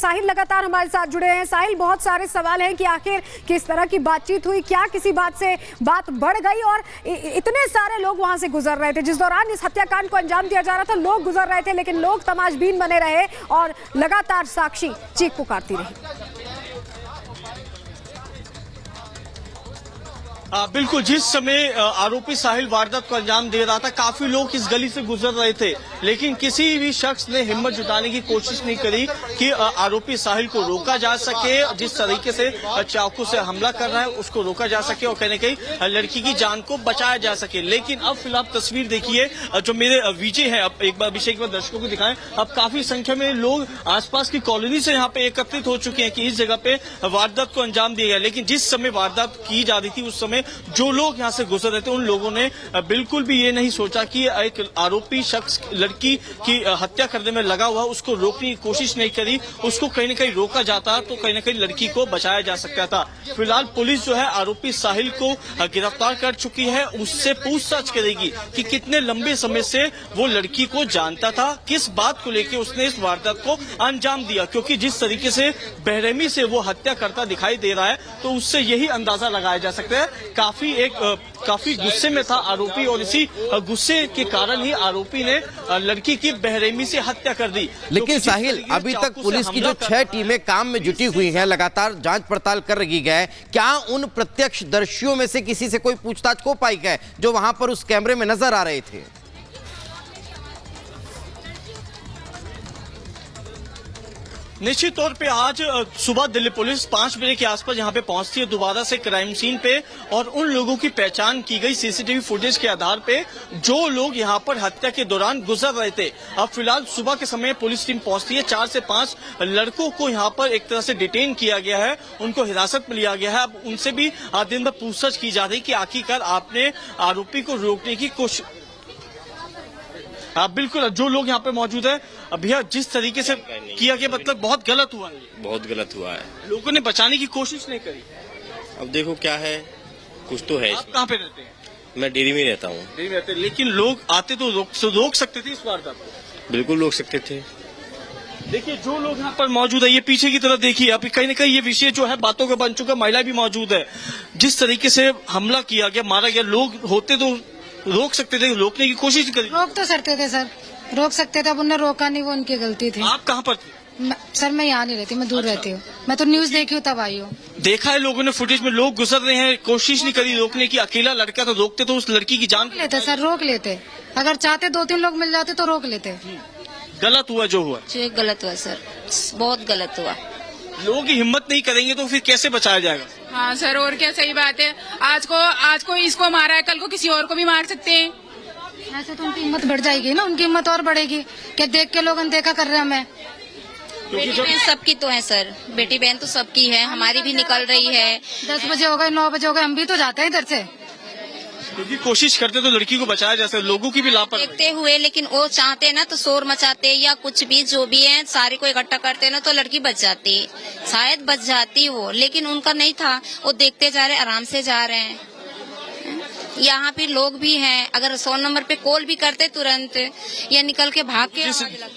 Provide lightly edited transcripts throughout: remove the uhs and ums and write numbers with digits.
साहिल लगातार हमारे साथ जुड़े हैं। साहिल, बहुत सारे सवाल हैं कि आखिर किस तरह की बातचीत हुई, क्या किसी बात से बात बढ़ गई और इतने सारे लोग वहां से गुजर रहे थे जिस दौरान इस हत्याकांड को अंजाम दिया जा रहा था। लोग गुजर रहे थे लेकिन लोग तमाशबीन बने रहे और लगातार साक्षी चीख पुकारती रही। बिल्कुल, जिस समय आरोपी साहिल वारदात को अंजाम दे रहा था, काफी लोग इस गली से गुजर रहे थे, लेकिन किसी भी शख्स ने हिम्मत जुटाने की कोशिश नहीं करी कि आरोपी साहिल को रोका जा सके। जिस तरीके से चाकू से हमला कर रहा है उसको रोका जा सके और कहीं न कहीं लड़की की जान को बचाया जा सके। लेकिन अब फिलहाल तस्वीर देखिए, जो मेरे वीजे है, अब एक बार अभिषेक दर्शकों को दिखाएं। अब काफी संख्या में लोग आसपास की कॉलोनी से यहाँ पे एकत्रित हो चुके हैं कि इस जगह पे वारदात को अंजाम दिया गया। लेकिन जिस समय वारदात की जा रही थी उस समय जो लोग यहाँ से गुजर रहे थे उन लोगों ने बिल्कुल भी ये नहीं सोचा कि एक आरोपी शख्स लड़की की हत्या करने में लगा हुआ, उसको रोकने की कोशिश नहीं करी। उसको कहीं न कहीं रोका जाता तो कहीं न कहीं लड़की को बचाया जा सकता था। फिलहाल पुलिस जो है आरोपी साहिल को गिरफ्तार कर चुकी है। उससे पूछताछ करेगी कि कितने लंबे समय से वो लड़की को जानता था, किस बात को लेकर उसने इस वारदात को अंजाम दिया। क्योंकि जिस तरीके से बेरहमी से वो हत्या करता दिखाई दे रहा है तो उससे यही अंदाजा लगाया जा सकता है काफी गुस्से में था आरोपी और इसी गुस्से के कारण ही आरोपी ने लड़की की बेरहमी से हत्या कर दी। लेकिन साहिल, अभी तक पुलिस की जो 6 टीमें काम में जुटी हुई हैं, लगातार जांच पड़ताल कर रही है, क्या उन प्रत्यक्षदर्शियों में से किसी से कोई पूछताछ हो पाई है जो वहां पर उस कैमरे में नजर आ रहे थे? निश्चित तौर पे आज सुबह दिल्ली पुलिस 5 बजे के आसपास यहाँ पे पहुंचती है दोबारा से क्राइम सीन पे और उन लोगों की पहचान की गई सीसीटीवी फुटेज के आधार पे जो लोग यहाँ पर हत्या के दौरान गुजर रहे थे। अब फिलहाल सुबह के समय पुलिस टीम पहुंचती है। 4 से 5 लड़कों को यहाँ पर एक तरह से डिटेन किया गया है, उनको हिरासत में लिया गया है। अब उनसे भी दिन भर पूछताछ की जा रही कि आखिरकार आपने आरोपी को रोकने की कोशिश। बिल्कुल, जो लोग यहाँ पे मौजूद है भैया, जिस तरीके से किया गया मतलब बहुत गलत हुआ है। बहुत गलत हुआ है, लोगों ने बचाने की कोशिश नहीं करी। अब देखो क्या है, कुछ तो है। आप कहाँ पे रहते हैं? मैं डेरी में रहता हूँ। डेरी में रहते हैं, लेकिन लोग आते तो रोक सकते थे इस वारदात को। बिल्कुल रोक सकते थे। देखिए जो लोग यहाँ पर मौजूद है, ये पीछे की तरफ देखिए, अभी कहीं न कहीं ये विषय जो है बातों का बन चुका। महिला भी मौजूद है। जिस तरीके से हमला किया गया, मारा गया, लोग होते तो रोक सकते थे, रोकने की कोशिश करी। रोक तो सकते थे सर, रोक सकते थे, अब उन्होंने रोका नहीं, वो उनकी गलती थी। आप कहाँ पर थे? सर मैं यहाँ नहीं रहती, मैं दूर रहती हूँ। मैं तो न्यूज देखी हूँ तब आई हूँ। देखा है लोगों ने फुटेज में, लोग गुजर रहे हैं, कोशिश नहीं करी रोकने की। अकेला लड़का तो रोकते तो उस लड़की की जान लेते सर, रोक लेते। अगर चाहते 2-3 लोग मिल जाते तो रोक लेते। गलत हुआ जो हुआ, गलत हुआ सर, बहुत गलत हुआ। लोगों की हिम्मत नहीं करेंगे तो फिर कैसे बचाया जाएगा? हाँ सर, और क्या, सही बात है। आज को इसको मारा है, कल को किसी और को भी मार सकते हैं। ऐसे तो उनकी हिम्मत बढ़ जाएगी ना, उनकी हिम्मत और बढ़ेगी। क्या देख के लोग अनदेखा कर रहे हैं हमें? बेटी बहन सबकी तो है सर, बेटी बहन तो सबकी है, हमारी भी निकल रही है। 10 बजे हो गए, 9 बजे हो गए, हम भी तो जाते हैं इधर से। क्योंकि कोशिश करते तो लड़की को बचाया जा सकता, लोगों की भी लापरवाही देखते हुए, लेकिन वो चाहते ना तो शोर मचाते या कुछ भी जो भी है सारे को इकट्ठा करते ना तो लड़की बच जाती, शायद बच जाती वो, लेकिन उनका नहीं था। वो देखते जा रहे, आराम से जा रहे हैं। यहाँ पे लोग भी हैं, अगर 100 नंबर पे कॉल भी करते तुरंत या निकल के भाग के।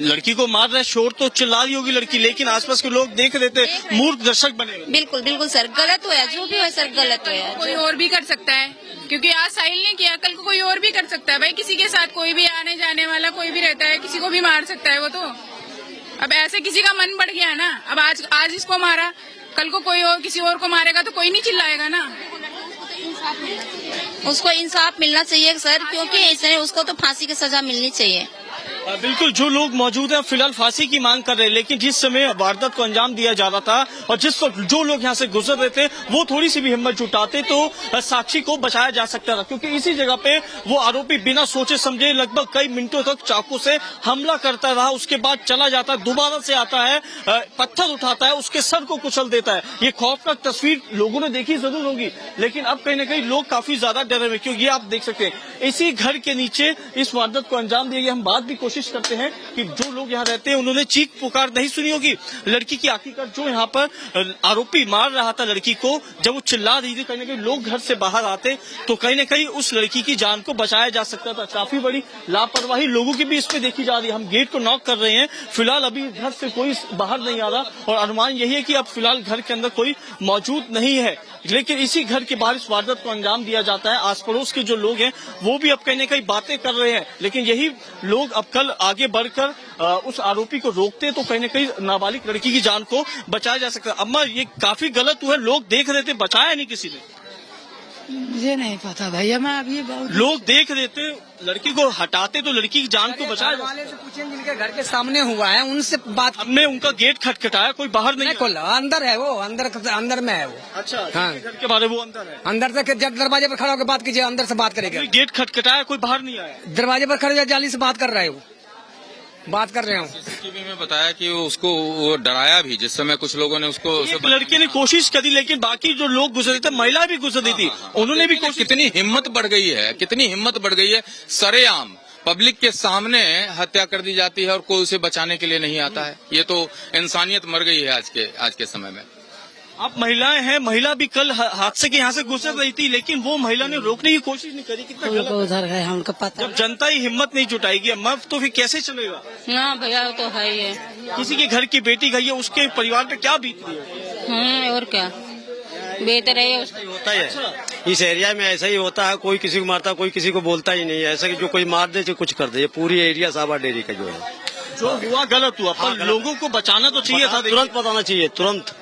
लड़की को मार रहा है, शोर तो चिल्ला रही होगी लड़की, लेकिन आसपास के लोग देख रहे थे, मूर्ख दर्शक बने। बिल्कुल बिल्कुल सर, गलत हुआ, जो भी हुआ सर गलत हुआ। कोई और भी कर सकता है, क्योंकि आज साहिल ने किया, कल को कोई और भी कर सकता है। भाई किसी के साथ कोई भी आने जाने वाला कोई भी रहता है, किसी को भी मार सकता है वो तो। अब ऐसे किसी का मन बढ़ गया ना, अब आज इसको मारा, कल को कोई और किसी और को मारेगा तो कोई नहीं चिल्लाएगा ना। उसको इंसाफ मिलना चाहिए सर, क्योंकि इसने उसको तो फांसी की सजा मिलनी चाहिए। बिल्कुल, जो लोग मौजूद हैं फिलहाल फांसी की मांग कर रहे हैं। लेकिन जिस समय वारदात को अंजाम दिया जा रहा था और जिस वक्त जो लोग यहाँ से गुजर रहे थे वो थोड़ी सी भी हिम्मत जुटाते तो साक्षी को बचाया जा सकता था। क्योंकि इसी जगह पे वो आरोपी बिना सोचे समझे लगभग कई मिनटों तक चाकू से हमला करता रहा। उसके बाद चला जाता, दोबारा से आता है, पत्थर उठाता है, उसके सर को कुचल देता है। ये खौफनाक तस्वीर लोगों ने देखी जरूर होगी, लेकिन अब कहीं न कहीं लोग काफी ज्यादा डरे हुए, क्योंकि आप देख सकते हैं इसी घर के नीचे इस वारदात को अंजाम दिया गया। हम बात भी कोशिश करते हैं कि जो लोग यहाँ रहते हैं उन्होंने चीख पुकार नहीं सुनी होगी लड़की की। आखिरकार जो यहाँ पर आरोपी मार रहा था लड़की को, जब वो चिल्ला रही थी, कहीं ना कहीं लोग घर से बाहर आते तो कहीं ना कहीं उस लड़की की जान को बचाया जा सकता था। काफी बड़ी लापरवाही लोगों की भी इस पे देखी जा रही है। हम गेट को नॉक कर रहे हैं, फिलहाल अभी घर से कोई बाहर नहीं आ रहा और अनुमान यही है कि अब फिलहाल घर के अंदर कोई मौजूद नहीं है। लेकिन इसी घर के बाहर इस वारदात को अंजाम दिया जाता है। आस पड़ोस के जो लोग हैं वो भी अब कहीं ना कहीं बातें कर रहे हैं, लेकिन यही लोग अब कल आगे बढ़कर उस आरोपी को रोकते तो कहीं ना कहीं नाबालिग लड़की की जान को बचाया जा सकता है। अम्मा, ये काफी गलत हुआ है, लोग देख रहे थे, बचाया नहीं किसी ने। मुझे नहीं पता भैया, मैं अभी लोग देख रहे थे, लड़की को हटाते तो लड़की की जान को बचाया। वाले से पूछें जिनके घर के सामने हुआ है, उनसे बात। हमने उनका गेट खटखटाया, कोई बाहर नहीं खोला, अंदर है वो, अंदर में है वो। अच्छा, हाँ, घर के बारे वो अंदर है। अंदर तक जब दरवाजे पर खड़ा होकर बात कीजिए, अंदर से बात करेगा। गेट खटखटाया, कोई बाहर नहीं आया। दरवाजे पर खड़े जाली से बात कर रहे हो, बात कर रहे हो। सीसीटीवी में बताया कि उसको वो डराया भी, जिस समय कुछ लोगों ने उसको एक लड़के ने कोशिश करी, लेकिन बाकी जो लोग गुजरे थे, महिला भी गुजर रही थी, उन्होंने भी कोशिश। कितनी हिम्मत बढ़ गई है, कितनी हिम्मत बढ़ गई है। सरेआम पब्लिक के सामने हत्या कर दी जाती है और कोई उसे बचाने के लिए नहीं आता है। ये तो इंसानियत मर गई है आज के समय में। आप महिलाएं हैं, महिला भी कल हादसे के यहाँ से गुजर रही थी, लेकिन वो महिला ने रोकने की कोशिश नहीं करी। कितना गलत। उधर गए, हमको पता। जब जनता ही हिम्मत नहीं जुटाएगी अम्मा, तो फिर कैसे चलेगा? हाँ भैया, तो है ही है। किसी के घर की बेटी गई है, उसके परिवार पे क्या बीत रही है? और क्या बेहतर है। होता है इस एरिया में, ऐसा ही होता है। कोई किसी को मारता, कोई किसी को बोलता ही नहीं है। ऐसा कि जो कोई मार दे, जो कुछ कर दे। ये पूरी एरिया साबा डेयरी का जो है, जो हुआ गलत हुआ, पर लोगों को बचाना तो चाहिए था, तुरंत बताना चाहिए, तुरंत।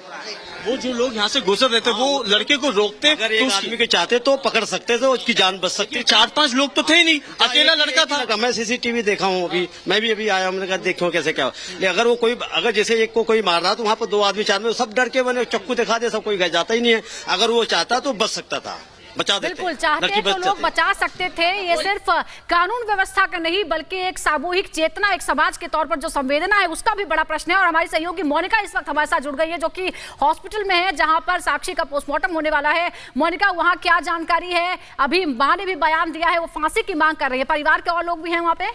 वो जो लोग यहाँ से गुजर रहे थे, वो लड़के को रोकते, अगर एक आदमी के चाहते तो पकड़ सकते थे, उसकी जान बच सकती। 4-5 लोग तो थे ही नहीं, अकेला लड़का था। मैं सीसीटीवी देखा हूँ, मैं भी अभी आया, मैंने कहा देखो कैसे क्या। अगर वो अगर जैसे एक को कोई मार रहा तो वहाँ पर 2 आदमी 4 में सब डर के बने, चक्कू दिखा दे, सब कोई घर जाता ही नहीं है। अगर वो चाहता तो बच सकता था, बचा देते। बिल्कुल चाहते तो लोग बचा सकते थे। ये सिर्फ कानून व्यवस्था का नहीं, बल्कि एक सामूहिक चेतना, एक समाज के तौर पर जो संवेदना है, उसका भी बड़ा प्रश्न है। और हमारी सहयोगी मोनिका इस वक्त हमारे साथ जुड़ गई है, जो कि हॉस्पिटल में है, जहां पर साक्षी का पोस्टमार्टम होने वाला है। मोनिका, वहां क्या जानकारी है? अभी मां ने भी बयान दिया है, वो फांसी की मांग कर रही है। परिवार के और लोग भी हैं वहां पे?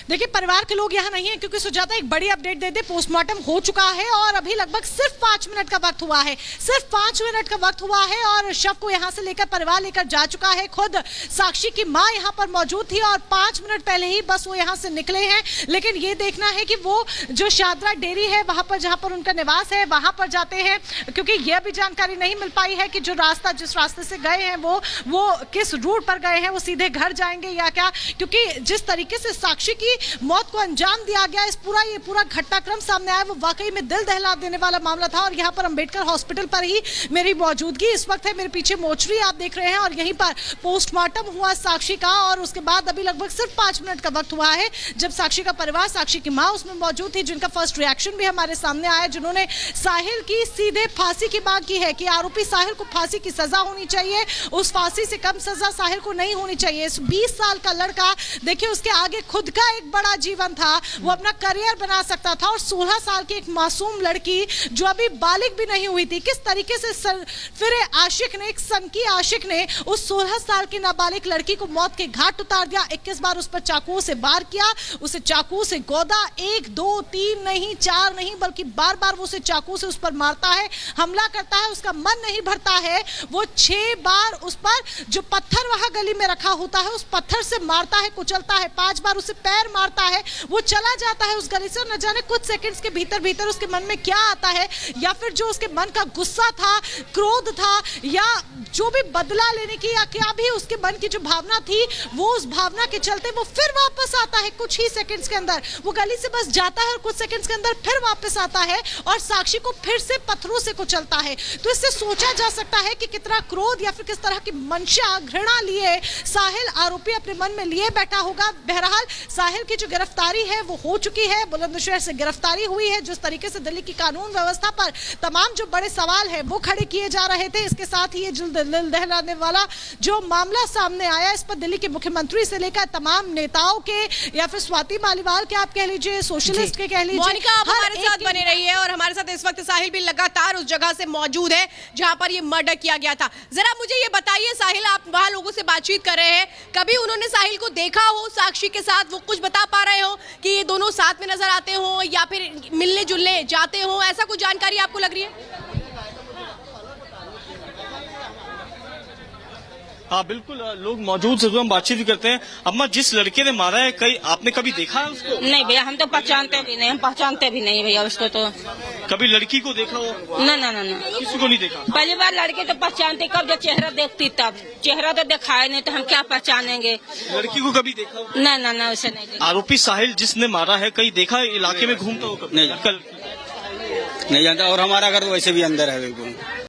देखिए, परिवार के लोग यहाँ नहीं है, क्योंकि सुजाता एक बड़ी अपडेट दे दे। पोस्टमार्टम हो चुका है और अभी लगभग सिर्फ 5 मिनट का वक्त हुआ है, सिर्फ 5 मिनट का वक्त हुआ है और शव को यहाँ से लेकर परिवार लेकर जा चुका है। खुद साक्षी की माँ यहाँ पर मौजूद थी और 5 मिनट पहले ही बस वो यहाँ से निकले हैं। लेकिन ये देखना है कि वो जो शादरा डेयरी है वहां पर, जहाँ पर उनका निवास है, वहां पर जाते हैं, क्योंकि यह भी जानकारी नहीं मिल पाई है कि जो रास्ता, जिस रास्ते से गए हैं वो किस रूट पर गए हैं, वो सीधे घर जाएंगे या क्या। क्योंकि जिस तरीके से साक्षी की मौत को अंजाम दिया गया, ये पूरा घटनाक्रम सामने आया, वो वाकई में दिल दहला देने वाला मामला था। और यहाँ पर अंबेडकर हॉस्पिटल पर ही मेरी मौजूदगी इस वक्त है। मेरे पीछे मोर्चरी आप देख रहे हैं और यहीं पर पोस्टमार्टम हुआ साक्षी का। और उसके बाद अभी लगभग सिर्फ 5 मिनट का वक्त हुआ है जब साक्षी का परिवार, साक्षी की माँ उसमें मौजूद थी, जिनका फर्स्ट रिएक्शन भी हमारे सामने आया, जिन्होंने साहिल की सीधे फांसी की मांग की है कि आरोपी साहिल को फांसी की सजा होनी चाहिए। उस फांसी से कम सजा साहिल को नहीं होनी चाहिए। 20 साल का लड़का, देखिए, उसके आगे खुद का एक बड़ा जीवन था, वो अपना करियर बना सकता था। और 16 साल की एक मासूम लड़की जो अभी बालिग भी नहीं हुई थी, किस तरीके से फिर आशिक ने, एक सनकी आशिक ने उस 16 साल की नाबालिग लड़की को मौत के घाट उतार दिया। 21 बार उस पर चाकुओं से वार किया, उसे चाकू से गोदा, 1 2 3 नहीं, 4 नहीं, बल्कि बार बार वो उसे चाकू से उस पर मारता है, हमला करता है। उसका मन नहीं भरता है, वो 6 बार उस पर जो पत्थर वहां गली में रखा होता है, उस पत्थर से मारता है, कुचलता है। 5 बार उसे पैर मारता है, वो चला जाता है उस गली से। और न जाने कुछ सेकंड्स के भीतर उसके मन में क्या आता है, या फिर जो उसके मन का गुस्सा था, क्रोध था, या जो भी बदला लेने की, या क्या भी उसके मन की जो भावना थी, वो उस भावना के चलते वो फिर वापस आता है। कुछ ही सेकंड्स के अंदर वो गली से बस जाता है और कुछ सेकंड्स के अंदर फिर वापस आता है और साक्षी को फिर से पत्थरों से कुचलता है। तो इससे सोचा जा सकता है कि कितना क्रोध या फिर किस तरह की मंशा, घृणा लिए साहिल आरोपी अपने मन में लिए बैठा होगा। बहरहाल साहिल की जो गिरफ्तारी है वो हो चुकी है, बुलंदशहर से गिरफ्तारी हुई है। जिस तरीके से दिल्ली की कानून व्यवस्था पर तमाम जो बड़े सवाल है वो खड़े किए जा रहे थे, इसके साथ ही ये दिल दहलाने वाला जो मामला सामने आया, इस पर दिल्ली के मुख्यमंत्री से लेकर तमाम नेताओं के या फिर स्वाति मालीवाल के आप कह लीजिए, सोशलिस्ट के कह लीजिए, मोनिका आप हमारे साथ बने रही है और हमारे साथ इस वक्त साहिल भी लगातार उस जगह से मौजूद है जहां पर ये मर्डर किया गया था। जरा मुझे ये बताइए साहिल, आप वहां लोगों से बातचीत कर रहे हैं, कभी उन्होंने साहिल को देखा हो साक्षी के साथ, वो कुछ बता पा रहे हो कि ये दोनों साथ में नजर आते हो या फिर मिलने जुलने जाते हो, ऐसा कुछ जानकारी आपको लग रही है? हाँ बिल्कुल, लोग मौजूद जरूर, हम बातचीत भी करते हैं। अम्मा, जिस लड़के ने मारा है, कहीं आपने कभी देखा है उसको? नहीं भैया, हम तो पहचानते भी नहीं, हम पहचानते भी नहीं भैया उसको। तो कभी लड़की को देखा हो? ना ना ना ना, किसी को नहीं देखा। पहली बार लड़के तो पहचानते कब, जब चेहरा देखती तब, चेहरा तो दिखाए नहीं तो हम क्या पहचानेंगे। लड़की को कभी देखा हो? ना ना ना, उसे नहीं देखा। आरोपी साहिल जिसने मारा है, कहीं देखा है इलाके में घूमता हो कभी? नहीं। कल नहीं जानता, और हमारा घर तो वैसे भी अंदर है बिल्कुल।